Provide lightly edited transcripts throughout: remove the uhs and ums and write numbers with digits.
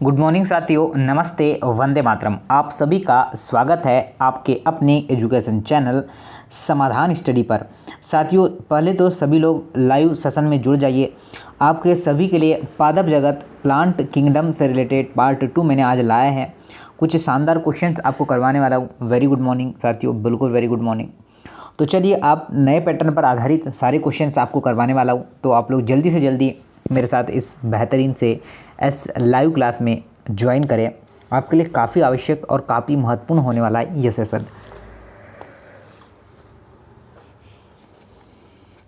Good morning साथियों, नमस्ते, वंदे मातरम। आप सभी का स्वागत है आपके अपने एजुकेशन चैनल समाधान स्टडी पर। साथियों, पहले तो सभी लोग लाइव सेशन में जुड़ जाइए। आपके सभी के लिए पादप जगत प्लांट किंगडम से रिलेटेड पार्ट 2 मैंने आज लाया है। कुछ शानदार क्वेश्चंस आपको करवाने वाला हूँ। वेरी गुड मॉर्निंग साथियों, बिल्कुल वेरी गुड मॉर्निंग। तो चलिए, आप नए पैटर्न पर आधारित सारे क्वेश्चंस आपको करवाने वाला हूँ, तो आप लोग जल्दी से जल्दी मेरे साथ इस बेहतरीन से इस लाइव क्लास में ज्वाइन करें। आपके लिए काफ़ी आवश्यक और काफ़ी महत्वपूर्ण होने वाला है ये सेशन।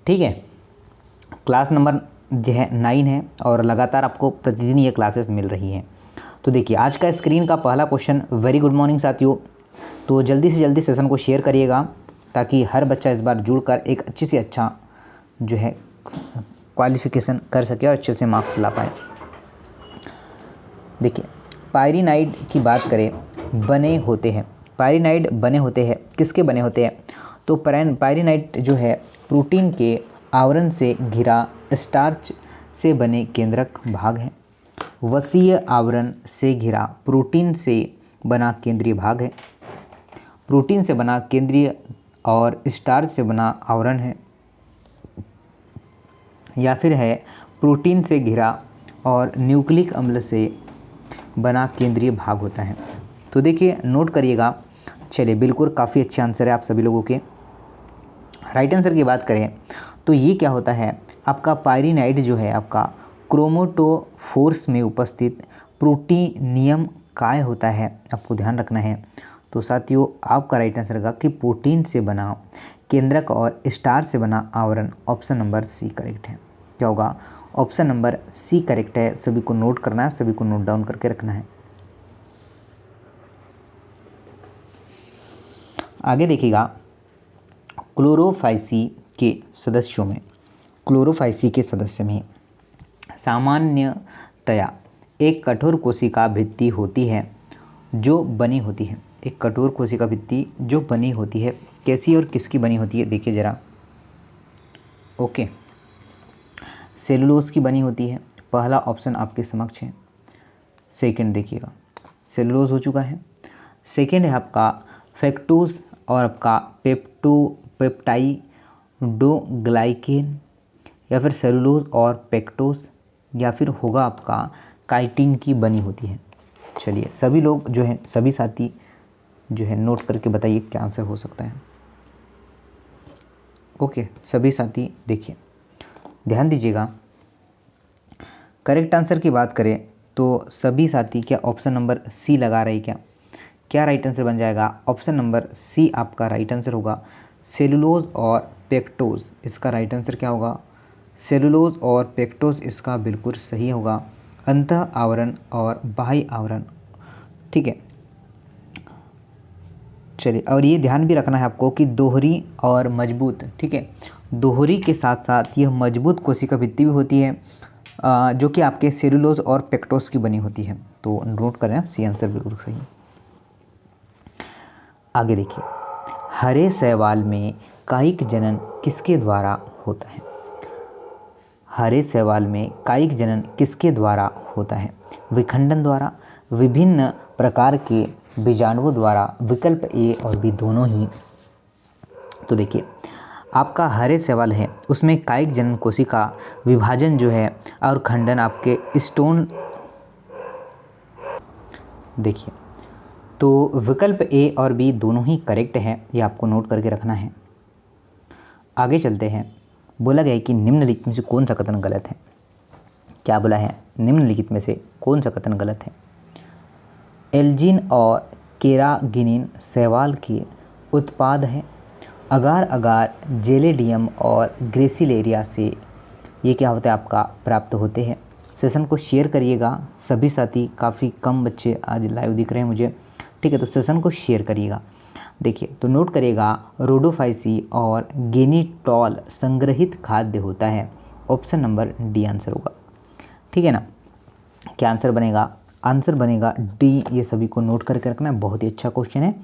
ठीक है, क्लास नंबर जो है 9 है और लगातार आपको प्रतिदिन ये क्लासेस मिल रही हैं। तो देखिए, आज का स्क्रीन का पहला क्वेश्चन। वेरी गुड मॉर्निंग साथियों। तो जल्दी से जल्दी सेशन को शेयर करिएगा ताकि हर बच्चा इस बार जुड़कर एक अच्छी से अच्छा जो है क्वालिफिकेशन कर सके और अच्छे से मार्क्स ला पाए। देखिए, पायरीनाइड की बात करें, बने होते हैं। पायरीनाइड बने होते हैं, किसके बने होते हैं? तो पायरीनाइड जो है प्रोटीन के आवरण से घिरा स्टार्च से बने केंद्रक भाग है। वसीय आवरण से घिरा प्रोटीन से बना केंद्रीय भाग है। प्रोटीन से बना केंद्रीय और स्टार्च से बना आवरण है, या फिर है प्रोटीन से घिरा और न्यूक्लिक अम्ल से बना केंद्रीय भाग होता है। तो देखिए, नोट करिएगा। चलिए, बिल्कुल काफ़ी अच्छे आंसर है आप सभी लोगों के। राइट आंसर की बात करें तो ये क्या होता है, आपका पायरीनाइड जो है आपका क्रोमेटोफोर्स में उपस्थित प्रोटीनियम काय होता है, आपको ध्यान रखना है। तो साथियों, आपका राइट आंसर होगा कि प्रोटीन से बना केंद्रक और स्टार से बना आवरण। ऑप्शन नंबर सी करेक्ट है। क्या होगा? ऑप्शन नंबर सी करेक्ट है। सभी को नोट करना है, सभी को नोट डाउन करके रखना है। आगे देखिएगा, क्लोरोफाइसी के सदस्यों में सामान्यतया एक कठोर कोशिका भित्ति होती है जो बनी होती है। एक कठोर कोशिका भित्ति जो बनी होती है, कैसी और किसकी बनी होती है? देखिए ज़रा। ओके, सेलुलोज की बनी होती है। पहला ऑप्शन आपके समक्ष है। सेकंड देखिएगा, सेलुलोज हो चुका है। सेकंड है आपका फैक्टोज और आपका पेप्टाइडोग्लाइकेन, या फिर सेलुलोज और पेक्टोज, या फिर होगा आपका काइटिन की बनी होती है। चलिए, सभी लोग जो है, सभी साथी जो है नोट करके बताइए क्या आंसर हो सकता है। ओके, सभी साथी देखिए, ध्यान दीजिएगा। करेक्ट आंसर की बात करें तो सभी साथी क्या ऑप्शन नंबर सी लगा रहे हैं? क्या राइट आंसर बन जाएगा? ऑप्शन नंबर सी आपका राइट आंसर होगा। सेलुलोज और पेक्टोज, इसका राइट आंसर क्या होगा? सेलुलोज और पेक्टोज इसका बिल्कुल सही होगा। अंतः आवरण और बाह्य आवरण। ठीक है, चलिए, और ये ध्यान भी रखना है आपको कि दोहरी और मजबूत। ठीक है, दोहरी के साथ साथ यह मजबूत कोशिका भित्ति भी होती है, जो कि आपके सेलुलोज और पेक्टोज की बनी होती है। तो नोट करें, सी आंसर बिल्कुल सही। आगे देखिए, हरे शैवाल में कायिक जनन किसके द्वारा होता है? हरे शैवाल में कायिक जनन किसके द्वारा होता है? विखंडन द्वारा, विभिन्न प्रकार के बीजाणुओं द्वारा, विकल्प ए और बी दोनों ही। तो देखिए, आपका हरे शैवाल है उसमें कायिक जनन कोशिका विभाजन जो है और खंडन आपके स्टोन। देखिए, तो विकल्प ए और बी दोनों ही करेक्ट है, ये आपको नोट करके रखना है। आगे चलते हैं। बोला गया है कि निम्नलिखित में से कौन सा कथन गलत है? क्या बोला है? निम्नलिखित में से कौन सा कथन गलत है? एल्जिन और केरागिनिन शैवाल के उत्पाद हैं। अगार अगार जेलेडियम और ग्रेसिलेरिया से ये क्या होता है आपका प्राप्त होते हैं। सेशन को शेयर करिएगा। सभी साथी, काफ़ी कम बच्चे आज लाइव दिख रहे हैं मुझे। ठीक है, तो सेशन को शेयर करिएगा। देखिए, तो नोट करिएगा, रोडोफाइसी और गेनिटॉल संग्रहित खाद्य होता है। ऑप्शन नंबर डी आंसर होगा। ठीक है ना? क्या आंसर बनेगा? आंसर बनेगा डी। ये सभी को नोट करके रखना है, बहुत ही अच्छा क्वेश्चन है।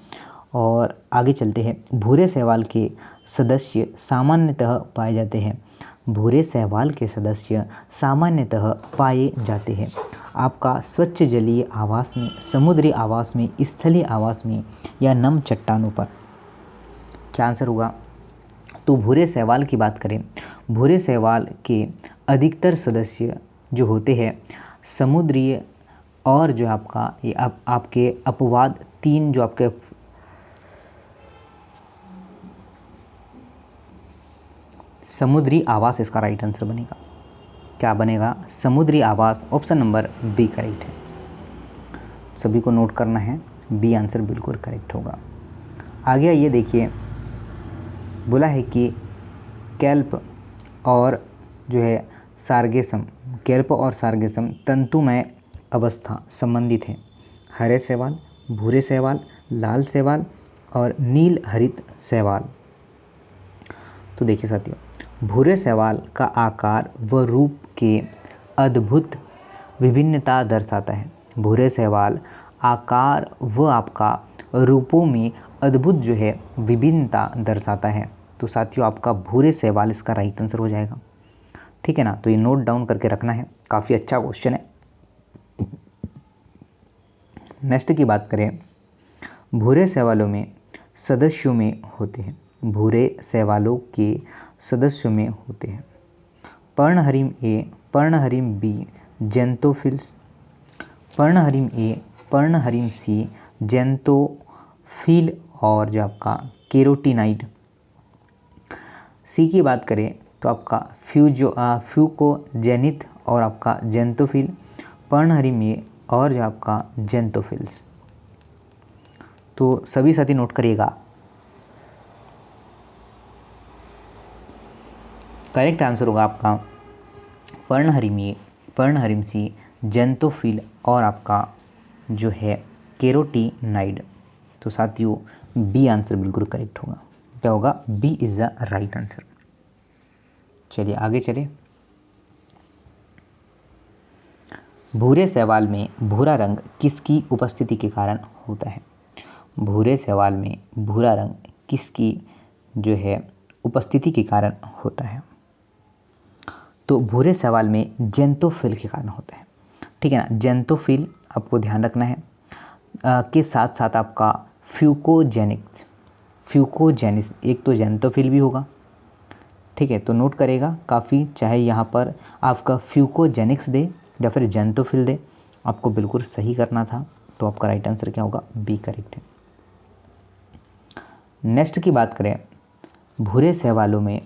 और आगे चलते हैं। भूरे शैवाल के सदस्य सामान्यतः पाए जाते हैं। भूरे शैवाल के सदस्य सामान्यतः पाए जाते हैं आपका स्वच्छ जलीय आवास में, समुद्री आवास में, स्थलीय आवास में या नम चट्टानों पर। क्या आंसर होगा? तो भूरे शैवाल की बात करें, भूरे शैवाल के अधिकतर सदस्य जो होते हैं समुद्रीय और जो आपका ये आपके अपवाद 3 जो आपके समुद्री आवास इसका राइट आंसर बनेगा। क्या बनेगा? समुद्री आवास। ऑप्शन नंबर बी करेक्ट है। सभी को नोट करना है, बी आंसर बिल्कुल करेक्ट होगा। आगे ये देखिए, बोला है कि कैल्प और जो है सार्गेसम, कैल्प और सार्गेसम तंतुमय अवस्था संबंधित है। हरे शैवाल, भूरे शैवाल, लाल शैवाल और नील हरित शैवाल। तो देखिए साथियों, भूरे शैवाल का आकार व रूप के अद्भुत विभिन्नता दर्शाता है। भूरे शैवाल आकार व आपका रूपों में अद्भुत जो है विभिन्नता दर्शाता है। तो साथियों आपका भूरे शैवाल इसका राइट आंसर हो जाएगा। ठीक है ना? तो ये नोट डाउन करके रखना है, काफ़ी अच्छा क्वेश्चन है। नेक्स्ट की बात करें, भूरे शैवालों में सदस्यों में होते हैं। भूरे शैवालों के सदस्यों में होते हैं पर्णहरिम ए, पर्णहरिम बी, जेंटोफिल्स, पर्णहरिम ए, पर्णहरिम सी, जेंटोफिल और जो आपका केरोटिनाइड। सी की बात करें तो आपका फ्यूकोजेनिथ और आपका जेंटोफिल, पर्णहरिम ए और जो आपका जेंटोफिल्स। तो सभी साथी नोट करिएगा, करेक्ट आंसर होगा आपका पर्णहरिम ए, पर्णहरिम सी, जेंटोफिल और आपका जो है केरोटिनाइड। तो साथियों बी आंसर बिल्कुल करेक्ट होगा। क्या होगा? B is the right answer. चलिए आगे चले। भूरे शैवाल में भूरा रंग किसकी उपस्थिति के कारण होता है? भूरे शैवाल में भूरा रंग किसकी जो है उपस्थिति के कारण होता है? तो भूरे शैवाल में जेंटोफिल के कारण होता है। ठीक है ना? जेंटोफिल आपको ध्यान रखना है के साथ साथ आपका फ्यूकोजेनिस, एक तो जेंटोफिल भी होगा। ठीक है, तो नोट करेगा काफ़ी, चाहे यहाँ पर आपका फ्यूकोजेनिक्स दे या फिर जेंटोफिल दे, आपको बिल्कुल सही करना था। तो आपका राइट आंसर क्या होगा? बी करेक्ट है। नेक्स्ट की बात करें, भूरे शैवालों में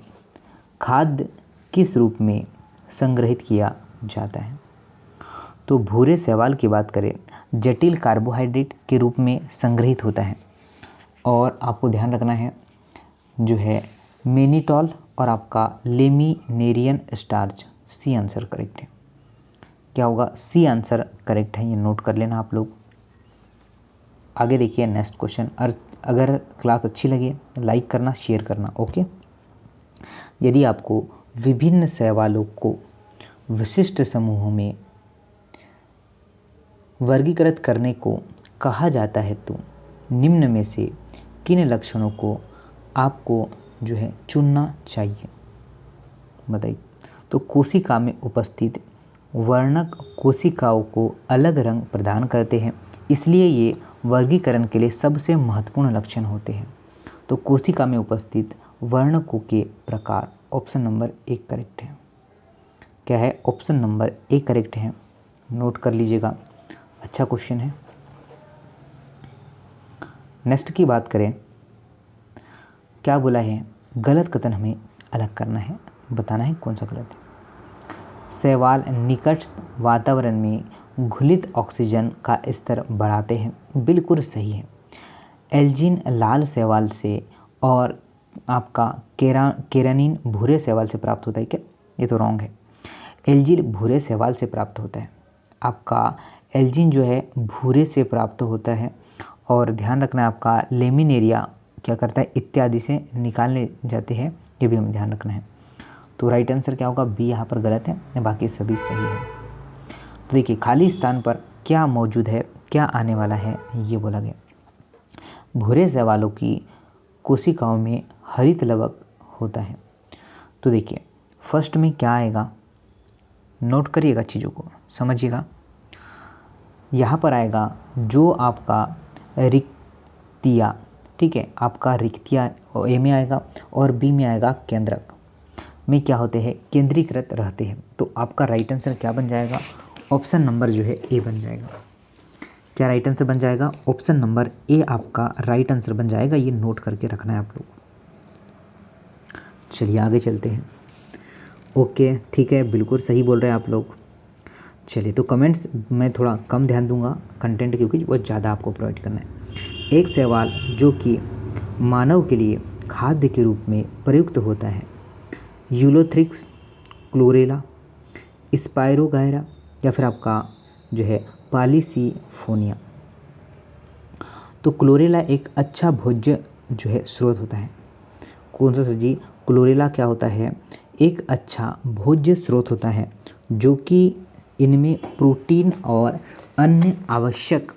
खाद्य किस रूप में संग्रहित किया जाता है? तो भूरे शैवाल की बात करें, जटिल कार्बोहाइड्रेट के रूप में संग्रहित होता है और आपको ध्यान रखना है जो है मेनिटॉल और आपका laminarin starch. C answer correct है। क्या होगा? सी आंसर करेक्ट है, ये नोट कर लेना आप लोग। आगे देखिए नेक्स्ट क्वेश्चन। अगर क्लास अच्छी लगे लाइक करना, शेयर करना। ओके, यदि आपको विभिन्न शैवालों को विशिष्ट समूहों में वर्गीकृत करने को कहा जाता है तो निम्न में से किन लक्षणों को आपको जो है चुनना चाहिए? बताइए। तो कोशिका में उपस्थित वर्णक कोशिकाओं को अलग रंग प्रदान करते हैं, इसलिए ये वर्गीकरण के लिए सबसे महत्वपूर्ण लक्षण होते हैं। तो कोशिका में उपस्थित वर्णकों के प्रकार। ऑप्शन नंबर 1 करेक्ट है। क्या है? ऑप्शन नंबर 1 करेक्ट है, नोट कर लीजिएगा, अच्छा क्वेश्चन है। नेक्स्ट की बात करें, क्या बोला है? गलत कथन हमें अलग करना है, बताना है कौन सा गलत है। शैवाल निकटस्थ वातावरण में घुलित ऑक्सीजन का स्तर बढ़ाते हैं, बिल्कुल सही है। एल्जिन लाल शैवाल से और आपका केरानिन भूरे शैवाल से प्राप्त होता है क्या? ये तो रॉन्ग है। एल्जिन भूरे शैवाल से प्राप्त होता है। आपका एल्जिन जो है भूरे से प्राप्त होता है और ध्यान रखना है आपका लेमिनेरिया क्या करता है, इत्यादि से निकालने जाते हैं, ये भी हमें ध्यान रखना है। तो राइट आंसर क्या होगा? बी यहाँ पर गलत है, बाकी सभी सही है। तो देखिए खाली स्थान पर क्या मौजूद है, क्या आने वाला है, ये बोला गया। भूरे शैवालों की कोशिकाओं में हरित लवक होता है। तो देखिए फर्स्ट में क्या आएगा, नोट करिएगा, चीज़ों को समझिएगा। यहाँ पर आएगा जो आपका रिक्तिया, ठीक है, आपका रिक्तिया ए में आएगा और बी में आएगा केंद्रक में क्या होते हैं, केंद्रीकृत रहते हैं। तो आपका राइट आंसर क्या बन जाएगा, ऑप्शन नंबर जो है ए बन जाएगा। क्या राइट आंसर बन जाएगा, ऑप्शन नंबर ए आपका राइट आंसर बन जाएगा। ये नोट करके रखना है आप लोग। चलिए आगे चलते हैं। ओके ठीक है, बिल्कुल सही बोल रहे हैं आप लोग। चलिए तो कमेंट्स मैं थोड़ा कम ध्यान दूंगा कंटेंट, क्योंकि बहुत ज़्यादा आपको प्रोवाइड करना है। एक सवाल जो कि मानव के लिए खाद्य के रूप में प्रयुक्त होता है, यूलोथ्रिक्स, क्लोरेला, स्पायरोगायरा या फिर आपका जो है पॉलीसिफोनिया। तो क्लोरेला एक अच्छा भोज्य जो है स्रोत होता है। कौन सा सर जी, क्लोरेला क्या होता है, एक अच्छा भोज्य स्रोत होता है जो कि इनमें प्रोटीन और अन्य आवश्यक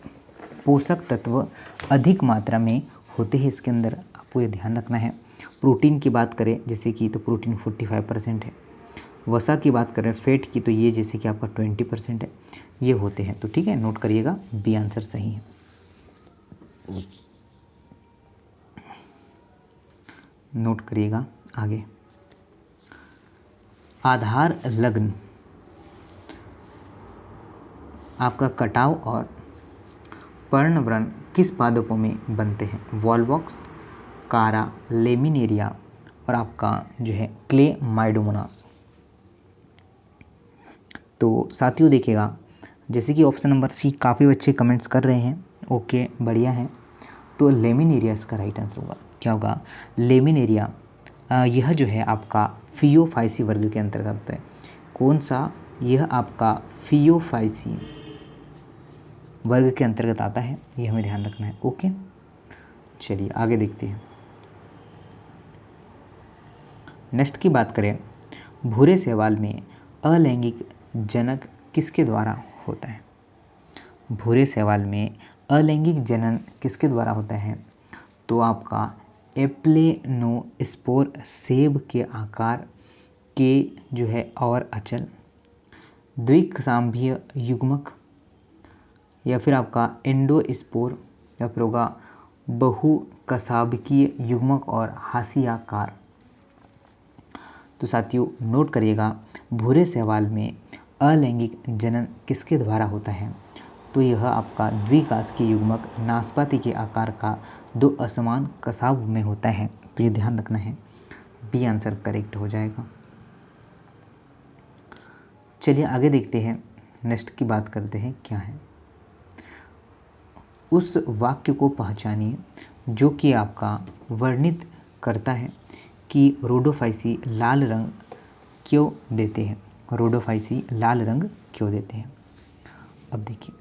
पोषक तत्व अधिक मात्रा में होते हैं। इसके अंदर आपको ये ध्यान रखना है। प्रोटीन की बात करें जैसे कि, तो प्रोटीन 45% है। वसा की बात करें फैट की, तो ये जैसे कि आपका 20% है, ये होते हैं। तो ठीक है, नोट करिएगा, बी आंसर सही है। नोट करिएगा आगे। आधार लग्न आपका कटाव और पर्णव्रण किस पादपों में बनते हैं, वॉलवॉक्स, कारा, लेमिनेरिया और आपका जो है क्लेमाइडोमोनास। तो साथियों देखिएगा, जैसे कि ऑप्शन नंबर सी काफ़ी बच्चे कमेंट्स कर रहे हैं, ओके बढ़िया है। तो लेमिनेरिया इसका राइट आंसर होगा। क्या होगा, लेमिनेरिया यह जो है आपका फियोफाइसी वर्ग के अंतर्गत है। कौन सा, यह आपका फियोफाइसी वर्ग के अंतर्गत आता है, ये हमें ध्यान रखना है। ओके चलिए आगे देखते हैं। नेक्स्ट की बात करें, भूरे शैवाल में अलैंगिक जनक किसके द्वारा होता है। भूरे शैवाल में अलैंगिक जनन किसके द्वारा होता है, तो आपका एप्लेनोस्पोर सेब के आकार के जो है और अचल, द्विकसांभीय युग्मक या फिर आपका एंडोस्पोर या फिर होगा बहुकशाभिकीय युग्मक और हाशियाकार। तो साथियों नोट करिएगा, भूरे शैवाल में अलैंगिक जनन किसके द्वारा होता है, तो यह आपका द्विकाशिकीय युग्मक नाशपाती के आकार का दो असमान कसाव में होता है। तो ये ध्यान रखना है, बी आंसर करेक्ट हो जाएगा। चलिए आगे देखते हैं, नेक्स्ट की बात करते हैं क्या है। उस वाक्य को पहचानिए जो कि आपका वर्णित करता है कि रोडोफाइसी लाल रंग क्यों देते हैं, रोडोफाइसी लाल रंग क्यों देते हैं। अब देखिए,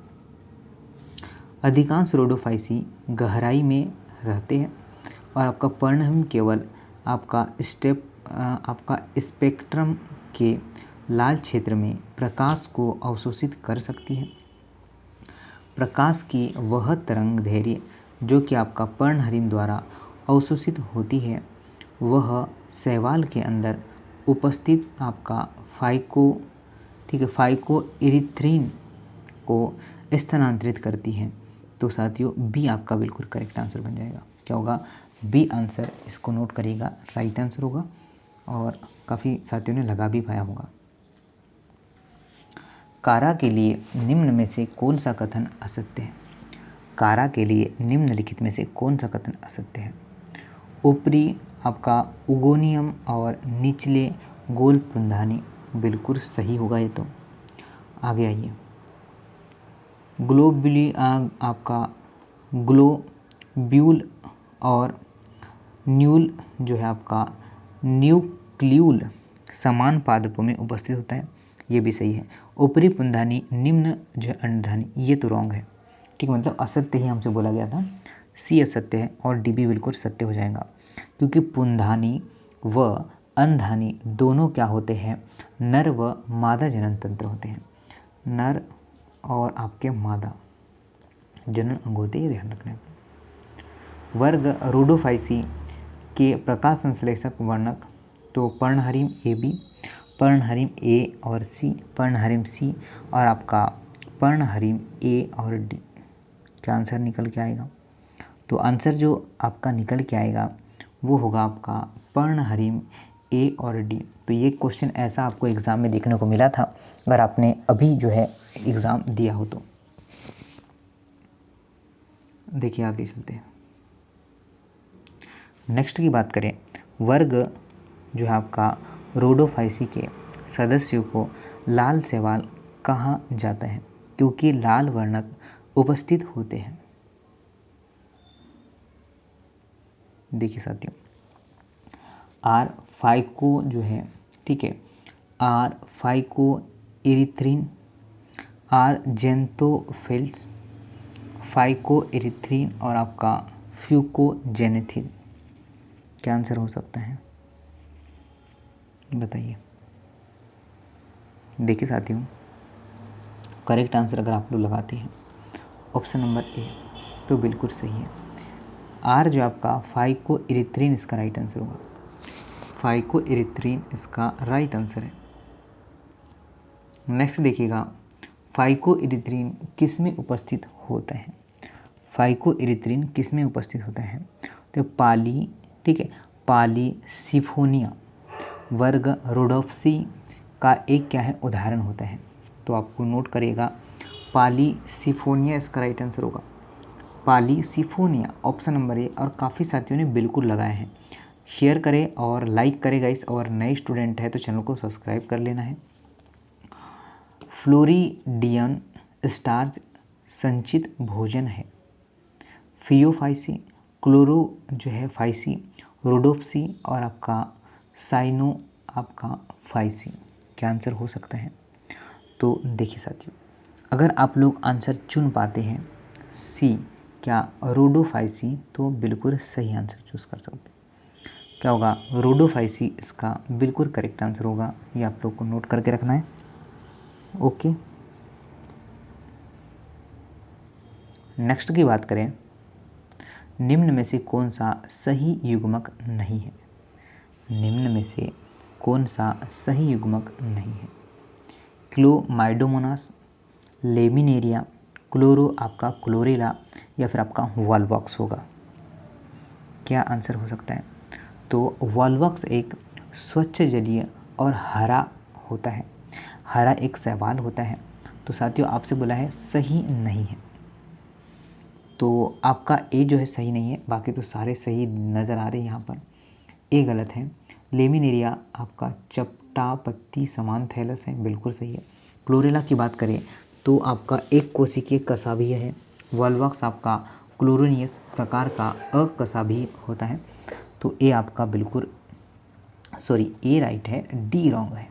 अधिकांश रोडोफाइसी गहराई में रहते हैं और आपका पर्णहम केवल आपका स्पेक्ट्रम के लाल क्षेत्र में प्रकाश को अवशोषित कर सकती है। प्रकाश की वह तरंग दैर्घ्य जो कि आपका पर्णहरिम द्वारा अवशोषित होती है, वह शैवाल के अंदर उपस्थित आपका फाइको इरिथ्रीन को स्थानांतरित करती है। तो साथियों बी आपका बिल्कुल करेक्ट आंसर बन जाएगा। क्या होगा, बी आंसर, इसको नोट करिएगा, राइट आंसर होगा और काफ़ी साथियों ने लगा भी पाया होगा। कारा के लिए निम्न में से कौन सा कथन असत्य है। कारा के लिए निम्नलिखित में से कौन सा कथन असत्य है। ऊपरी आपका उगोनियम और निचले गोल पुंधानी, बिल्कुल सही होगा ये। तो आगे आइए, ग्लोब्यूली आपका ग्लोब्यूल और न्यूल जो है आपका न्यूक्लियूल समान पादपों में उपस्थित होता है, ये भी सही है। ऊपरी पुंधानी निम्न जो है अंडधानी, ये तो रॉन्ग है, ठीक है, मतलब असत्य ही हमसे बोला गया था। सी असत्य है और डी भी बिल्कुल सत्य हो जाएगा, क्योंकि पुंधानी व अंधानी दोनों क्या होते हैं, नर व मादा जनन तंत्र होते हैं। नर और आपके मादा जनन अंग होते हैं, ध्यान रखना है। वर्ग रोडोफाइसी के प्रकाश संश्लेषक वर्णक, तो पर्णहरिम ए बी, पर्णहरिम ए और सी, पर्णहरिम सी और आपका पर्णहरिम ए और डी। क्या आंसर निकल के आएगा? तो आंसर जो आपका निकल के आएगा वो होगा आपका पर्णहरिम ए और डी। तो ये क्वेश्चन ऐसा आपको एग्ज़ाम में देखने को मिला था, अगर आपने अभी जो है एग्ज़ाम दिया हो तो। देखिए आगे चलते हैं। नेक्स्ट की बात करें, वर्ग जो है आपका रोडोफाइसी के सदस्यों को लाल शैवाल कहा जाता है क्योंकि लाल वर्णक उपस्थित होते हैं। देखिए साथियों, आर फाइको जो है, ठीक है, are phycoerythrin, are xanthophylls, phycoerythrin और आपका फ्यूकोजेनेथिन। क्या आंसर हो सकता है बताइए। देखिए साथियों, करेक्ट आंसर अगर आप लोग लगाते हैं ऑप्शन नंबर ए तो बिल्कुल सही है। आर जो आपका फाइको इरिथ्रिन इसका राइट आंसर होगा। फाइको इरिथ्रिन इसका राइट आंसर है। नेक्स्ट देखिएगा, फाइको इरिथ्रिन किस में उपस्थित होता है? फाइको इरिथ्रिन किस में उपस्थित होता है? तो पाली, ठीक है, पॉलीसिफोनिया वर्ग रोडोप्सी का एक क्या है उदाहरण होता है। तो आपको नोट करिएगा, पॉलीसिफोनिया इसका राइट आंसर होगा। Polysiphonia option number A. और काफ़ी साथियों ने बिल्कुल लगाए हैं। शेयर करें और लाइक करें गाइस, और नए स्टूडेंट है तो चैनल को सब्सक्राइब कर लेना है। फ्लोरीडियन स्टार्च संचित भोजन है। फियोफाइसी, क्लोरो जो है फाइसी, रोडोप्सी और आपका साइनो आपका फाइसी। क्या आंसर हो सकता है? तो देखिए साथियों, अगर आप लोग आंसर चुन पाते हैं सी क्या रोडोफाइसी, तो बिल्कुल सही आंसर चूज़ कर सकते हैं। क्या होगा? रोडोफाइसी इसका बिल्कुल करेक्ट आंसर होगा। ये आप लोग को नोट करके रखना है। ओके, नेक्स्ट की बात करें, निम्न में से कौन सा सही युग्मक नहीं है? निम्न में से कौन सा सही युग्मक नहीं है? क्लोमाइडोमोनास, लेमिनेरिया, क्लोरो आपका क्लोरेला या फिर आपका वॉलवॉक्स होगा। क्या आंसर हो सकता है? तो वॉलवॉक्स एक स्वच्छ जलीय और हरा होता है, हरा एक शैवाल होता है। तो साथियों आपसे बोला है सही नहीं है, तो आपका ए जो है सही नहीं है, बाकी तो सारे सही नज़र आ रहे हैं यहाँ पर। ए गलत है। लेमिनेरिया आपका चपटा पत्ती समान थैलस है, बिल्कुल सही है। क्लोरेला की बात करें तो आपका एक कोशिकीय कसाभीय है। वॉलवॉक्स आपका क्लोरोनियस प्रकार का अकसाभीय होता है। तो ए आपका बिल्कुल सॉरी ए राइट है, डी रॉन्ग है।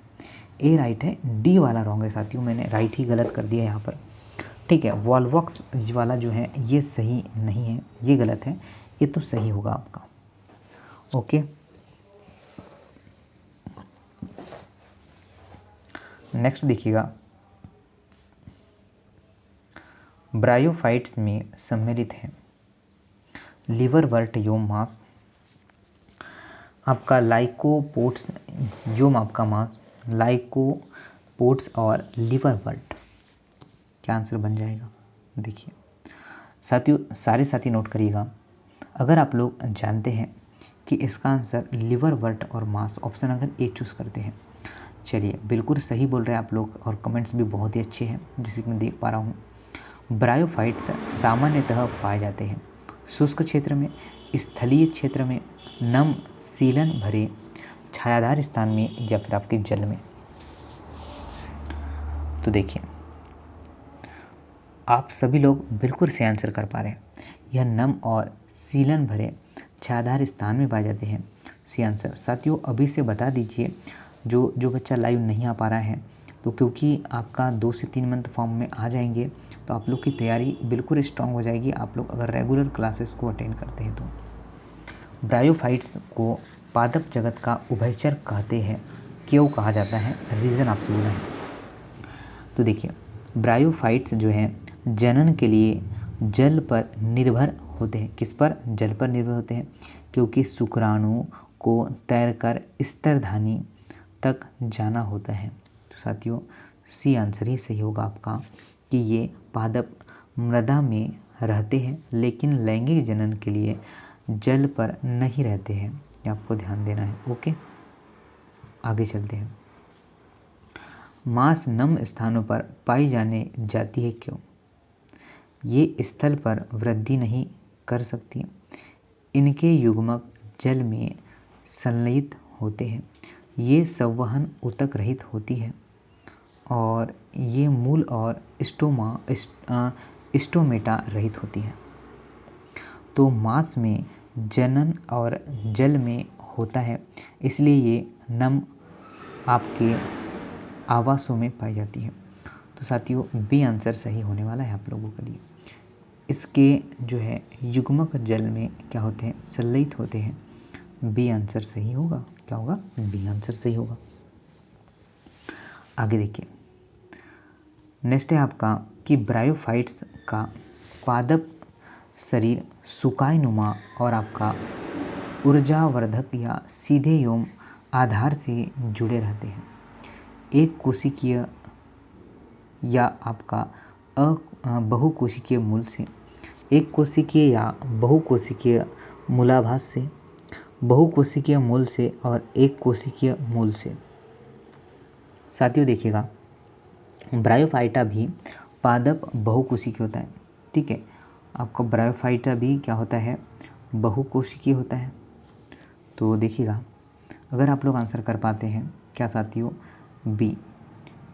ए राइट है, डी वाला रॉन्ग है साथियों, मैंने राइट ही गलत कर दिया यहाँ पर। ठीक है, वॉलवॉक्स वाला जो है ये सही नहीं है, ये गलत है, ये तो सही होगा आपका। ओके, नेक्स्ट देखिएगा, ब्रायोफाइट्स में सम्मिलित है लिवरवर्ट योम मांस, आपका लाइकोपोड्स योम आपका मांस, लाइकोपोड्स और लिवरवर्ट। क्या आंसर बन जाएगा? देखिए साथियों, सारे साथी नोट करिएगा, अगर आप लोग जानते हैं कि इसका आंसर लिवरवर्ट और मांस ऑप्शन अगर ए चूज़ करते हैं, चलिए बिल्कुल सही बोल रहे हैं आप लोग, और कमेंट्स भी बहुत ही अच्छे हैं जैसे कि मैं देख पा रहा हूँ। ब्रायोफाइट्स सामान्यतः पाए जाते हैं शुष्क क्षेत्र में, स्थलीय क्षेत्र में, नम सीलन भरे छायादार स्थान में या फिर आपके जल में। तो देखिए आप सभी लोग बिल्कुल से आंसर कर पा रहे हैं, यह नम और सीलन भरे छायादार स्थान में पाए जाते हैं। C answer. साथियों अभी से बता दीजिए, जो बच्चा लाइव नहीं आ पा रहा है, तो क्योंकि आपका 2 से 3 मंथ फॉर्म में आ जाएंगे तो आप लोग की तैयारी बिल्कुल स्ट्रांग हो जाएगी, आप लोग अगर रेगुलर क्लासेस को अटेंड करते हैं तो। ब्रायोफाइट्स को पादप जगत का उभयचर कहते हैं, क्यों कहा जाता है? रीज़न आपसे बोला है। तो देखिए ब्रायोफाइट्स जो हैं जनन के लिए जल पर निर्भर होते हैं। किस पर? जल पर निर्भर होते हैं, क्योंकि शुक्राणु को तैरकर स्तरधानी तक जाना होता है। तो साथियों सी आंसर ही सही होगा आपका कि ये पादप मृदा में रहते हैं लेकिन लैंगिक जनन के लिए जल पर नहीं रहते हैं। ये आपको ध्यान देना है। ओके, आगे चलते हैं। मांस नम स्थानों पर पाई जाने जाती है क्यों? ये स्थल पर वृद्धि नहीं कर सकती। इनके युग्मक जल में संलयित होते हैं। ये संवहन ऊतक रहित होती है और ये मूल और स्टोमेटा रहित होती है। तो मांस में जनन और जल में होता है, इसलिए ये नम आपके आवासों में पाई जाती है। तो साथियों बी आंसर सही होने वाला है आप लोगों के लिए। इसके जो है युग्मक जल में क्या होते हैं? संलयित होते हैं। बी आंसर सही होगा। क्या होगा? बी आंसर सही होगा। आगे देखिए, नेक्स्ट है आपका कि ब्रायोफाइट्स का पादप शरीर सुकायनुमा और आपका ऊर्जावर्धक या सीधे एवं आधार से जुड़े रहते हैं। एक कोशिकीय या आपका बहुकोशिकीय मूल से, एक कोशिकीय या बहुकोशिकीय मूलाभास से, बहुकोशिकीय मूल से और एक कोशिकीय मूल से। साथियों देखिएगा, ब्रायोफाइटा भी पादप बहुकोशिकीय होता है। ठीक है, आपका ब्रायोफाइटा भी क्या होता है? बहुकोशिकीय होता है। तो देखिएगा, अगर आप लोग आंसर कर पाते हैं क्या साथियों? बी,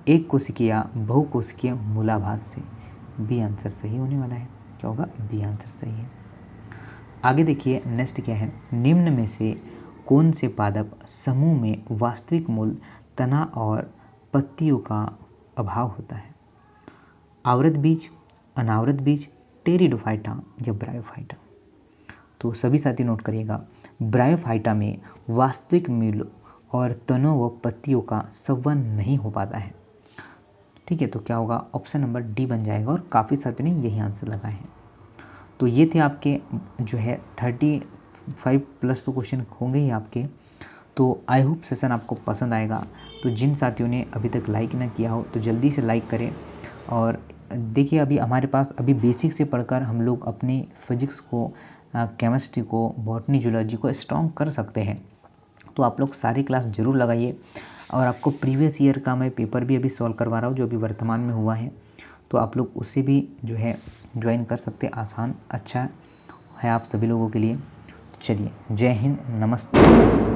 एक कोशिकीय या बहुकोशिकीय मूलाभास से। बी आंसर सही होने वाला है। क्या होगा? बी आंसर सही है। आगे देखिए, नेक्स्ट क्या है? निम्न में से कौन से पादप समूह में वास्तविक मूल, तना और पत्तियों का अभाव होता है? आवृत बीज, अनावृत बीज, टेरिडोफाइटा या ब्रायोफाइटा? तो सभी साथी नोट करिएगा, ब्रायोफाइटा में वास्तविक मूल और तनों व पत्तियों का संवहन नहीं हो पाता है। ठीक है, तो क्या होगा? ऑप्शन नंबर डी बन जाएगा और काफ़ी साथियों ने यही आंसर लगाए हैं। तो ये थे आपके जो है 35 प्लस तो क्वेश्चन होंगे ही आपके। तो आई होप सेशन आपको पसंद आएगा। तो जिन साथियों ने अभी तक लाइक ना किया हो तो जल्दी से लाइक करें। और देखिए, अभी हमारे पास अभी बेसिक से पढ़कर हम लोग अपनी फिजिक्स को, केमिस्ट्री को, बॉटनी, जूलॉजी को स्ट्रॉन्ग कर सकते हैं। तो आप लोग सारी क्लास ज़रूर लगाइए। और आपको प्रीवियस ईयर का मैं पेपर भी अभी सॉल्व करवा रहा हूँ जो अभी वर्तमान में हुआ है, तो आप लोग उससे भी जो है ज्वाइन कर सकते हैं। आसान अच्छा है आप सभी लोगों के लिए। चलिए, जय हिंद, नमस्ते।